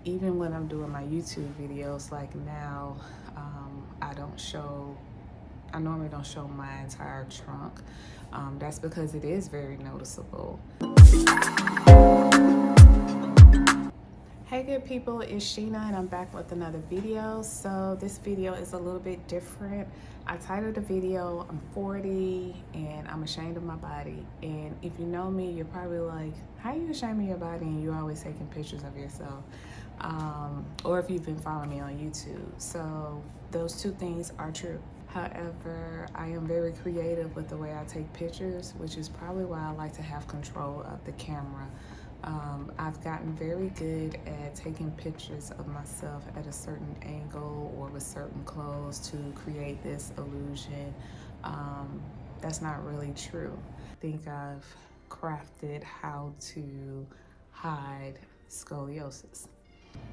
even when I'm doing my YouTube videos, like now, I normally don't show my entire trunk. That's because it is very noticeable. Hey good people, it's Sheena and I'm back with another video. So this video is a little bit different. I titled the video, I'm 40 and I'm ashamed of my body. And if you know me, you're probably like, how are you ashamed of your body and you're always taking pictures of yourself? Or if you've been following me on YouTube. So those two things are true. However, I am very creative with the way I take pictures, which is probably why I like to have control of the camera. I've gotten very good at taking pictures of myself at a certain angle or with certain clothes to create this illusion. That's not really true. I think I've crafted how to hide scoliosis.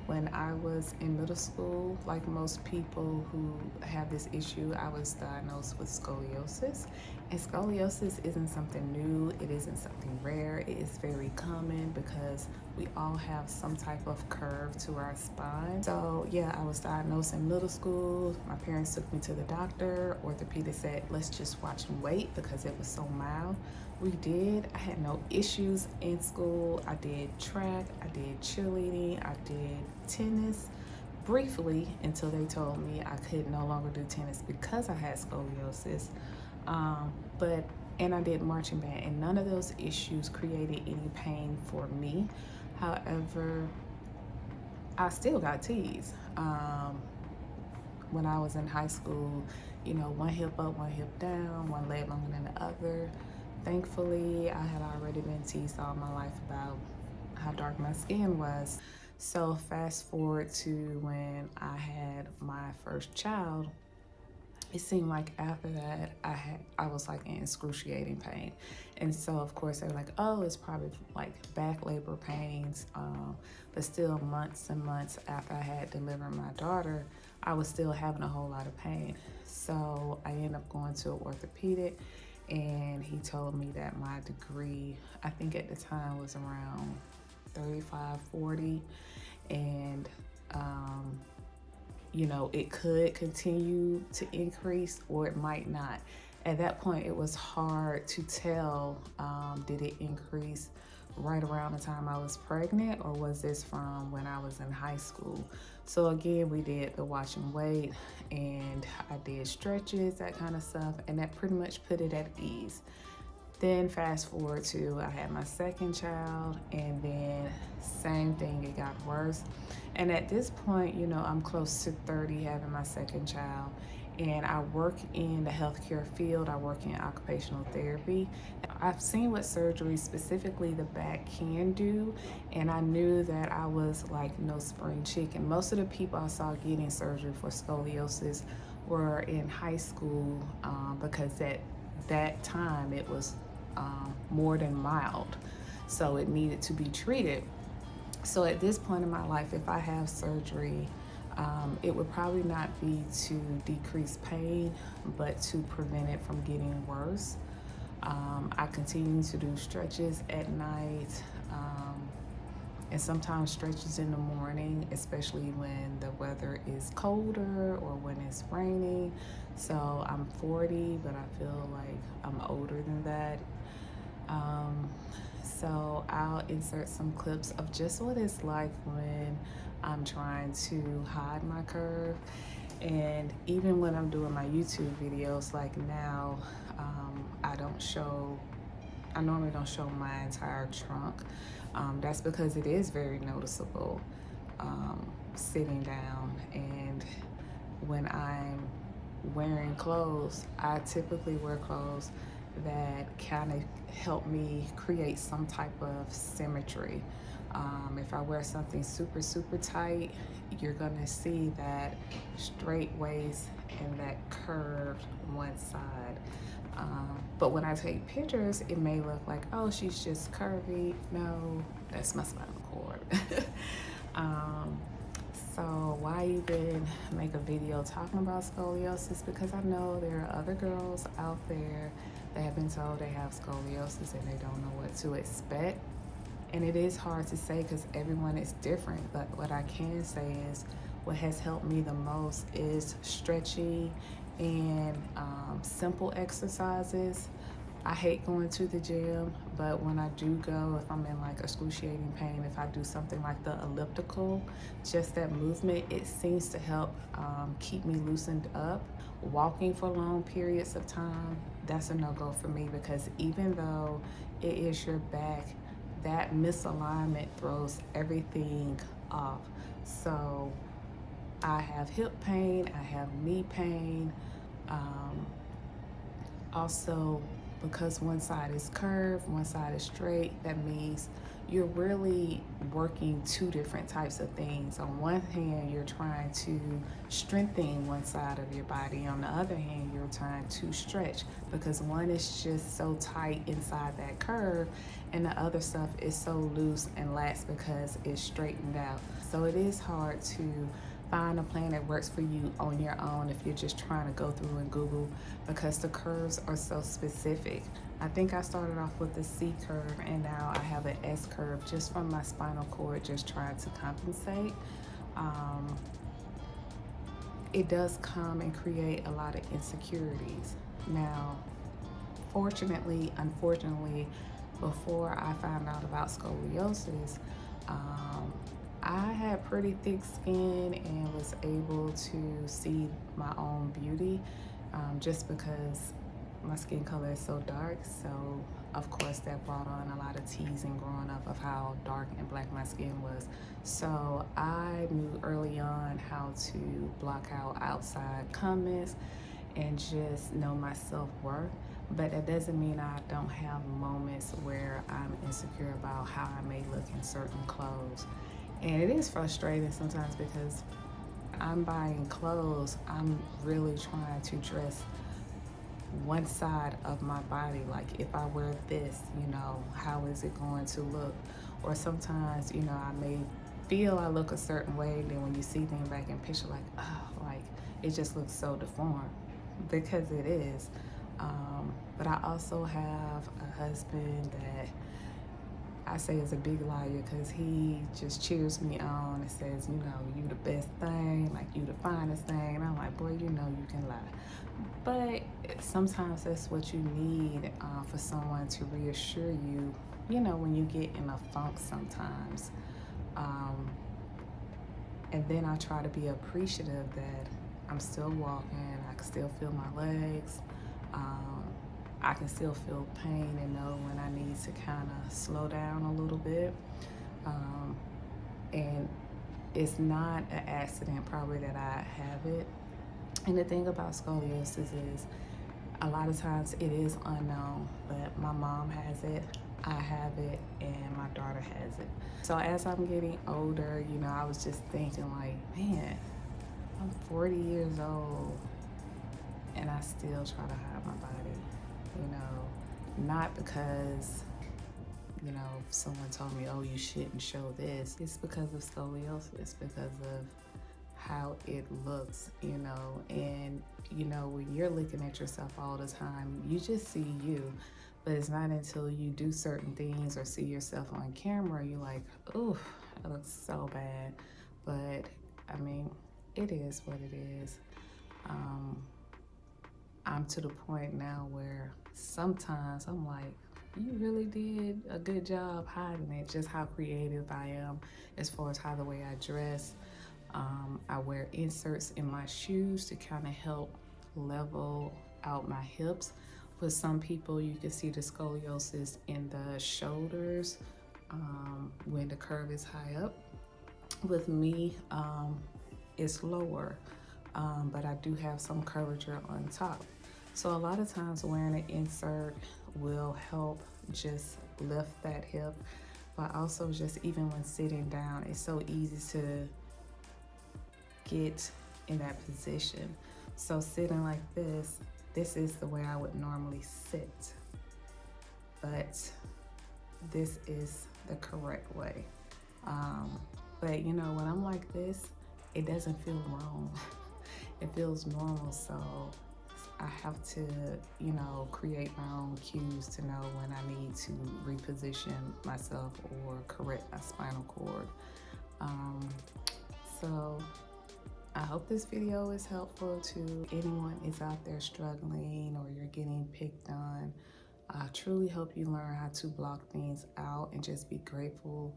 When I was in middle school, like most people who have this issue, I was diagnosed with scoliosis. And scoliosis isn't something new, it isn't something rare, it is very common because we all have some type of curve to our spine. So yeah, I was diagnosed in middle school. My parents took me to the doctor. Orthopedic said, let's just watch and wait because it was so mild. We did. I had no issues in school. I did track, I did cheerleading, I did tennis briefly until they told me I could no longer do tennis because I had scoliosis. And I did marching band, and none of those issues created any pain for me. However, I still got teased. When I was in high school, you know, one hip up, one hip down, one leg longer than the other. Thankfully, I had already been teased all my life about how dark my skin was. So fast forward to when I had my first child, it seemed like after that I was like in excruciating pain. And so of course they were like, oh, it's probably like back labor pains. But still months and months after I had delivered my daughter, I was still having a whole lot of pain. So I ended up going to an orthopedic and he told me that my degree, I think at the time was around 35, 40. And you know, it could continue to increase or it might not. At that point, it was hard to tell, did it increase right around the time I was pregnant or was this from when I was in high school? So again, we did the watch and wait and I did stretches, that kind of stuff, and that pretty much put it at ease. Then fast forward to I had my second child and then same thing, it got worse. And at this point, you know, I'm close to 30 having my second child and I work in the healthcare field. I work in occupational therapy. I've seen what surgery, specifically the back, can do, and I knew that I was like no spring chicken. Most of the people I saw getting surgery for scoliosis were in high school because at that time it was more than mild, so it needed to be treated. So at this point in my life, if I have surgery, it would probably not be to decrease pain, but to prevent it from getting worse. I continue to do stretches at night, and sometimes stretches in the morning, especially when the weather is colder or when it's raining. So I'm 40, but I feel like I'm older than that. So I'll insert some clips of just what it's like when I'm trying to hide my curve. And even when I'm doing my YouTube videos, like now, I normally don't show my entire trunk. That's because it is very noticeable sitting down. And when I'm wearing clothes, I typically wear clothes that kind of help me create some type of symmetry. If I wear something super, super tight, you're gonna see that straight waist and that curved one side. But when I take pictures, it may look like, oh, she's just curvy. No, that's my spinal cord. So why even make a video talking about scoliosis? Because I know there are other girls out there that have been told they have scoliosis and they don't know what to expect. And it is hard to say because everyone is different, but what I can say is what has helped me the most is stretching and simple exercises. I hate going to the gym, but when I do go, if I'm in like excruciating pain, if I do something like the elliptical, just that movement, it seems to help keep me loosened up. Walking for long periods of time, that's a no-go for me because even though it is your back, that misalignment throws everything off. So I have hip pain, I have knee pain. Um, Also, because one side is curved, one side is straight, that means you're really working two different types of things. On one hand, you're trying to strengthen one side of your body. On the other hand, you're trying to stretch because one is just so tight inside that curve and the other stuff is so loose and lax because it's straightened out. So it is hard to find a plan that works for you on your own if you're just trying to go through and Google because the curves are so specific. I think I started off with the C curve and now I have an S curve just from my spinal cord just trying to compensate. It does come and create a lot of insecurities. Now, unfortunately, before I found out about scoliosis, I had pretty thick skin and was able to see my own beauty just because my skin color is so dark. So of course that brought on a lot of teasing growing up of how dark and black my skin was. So I knew early on how to block out outside comments and just know my self-worth. But that doesn't mean I don't have moments where I'm insecure about how I may look in certain clothes. And it is frustrating sometimes because I'm buying clothes, I'm really trying to dress one side of my body. Like if I wear this, how is it going to look? Or sometimes, I may feel I look a certain way, then when you see things back in picture, like, oh, like it just looks so deformed because it is. But I also have a husband that I say is a big liar because he just cheers me on and says, you the best thing, like you the finest thing. And I'm like, boy, you can lie. But sometimes that's what you need for someone to reassure you, when you get in a funk sometimes. And then I try to be appreciative that I'm still walking, I can still feel my legs. I can still feel pain and know when I need to kind of slow down a little bit. And it's not an accident probably that I have it. And the thing about scoliosis is a lot of times it is unknown, but my mom has it, I have it, and my daughter has it. So as I'm getting older, I was just thinking like, man, I'm 40 years old and I still try to hide my body. Not because, someone told me, oh, you shouldn't show this. It's because of scoliosis, because of how it looks, and, when you're looking at yourself all the time, you just see you. But it's not until you do certain things or see yourself on camera, you're like, ooh, it looks so bad. But, it is what it is. I'm to the point now where sometimes I'm like, you really did a good job hiding it, just how creative I am as far as how the way I dress. I wear inserts in my shoes to kind of help level out my hips. For some people, you can see the scoliosis in the shoulders when the curve is high up. With me, it's lower, but I do have some curvature on top. So a lot of times wearing an insert will help just lift that hip, but also just even when sitting down, it's so easy to get in that position. So sitting like this is the way I would normally sit, but this is the correct way. But when I'm like this, it doesn't feel wrong. It feels normal. So I have to, you know, create my own cues to know when I need to reposition myself or correct my spinal cord. Um, so I hope this video is helpful to anyone is out there struggling or you're getting picked on. I truly hope you learn how to block things out and just be grateful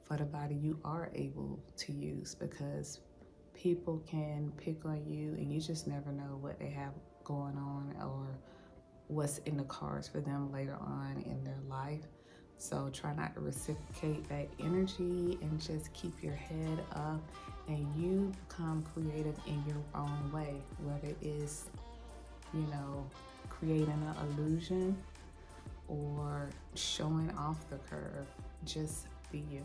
for the body you are able to use, because people can pick on you and you just never know what they have going on or what's in the cards for them later on in their life. So try not to reciprocate that energy and just keep your head up and you become creative in your own way, whether it is, you know, creating an illusion or showing off the curve. Just be you.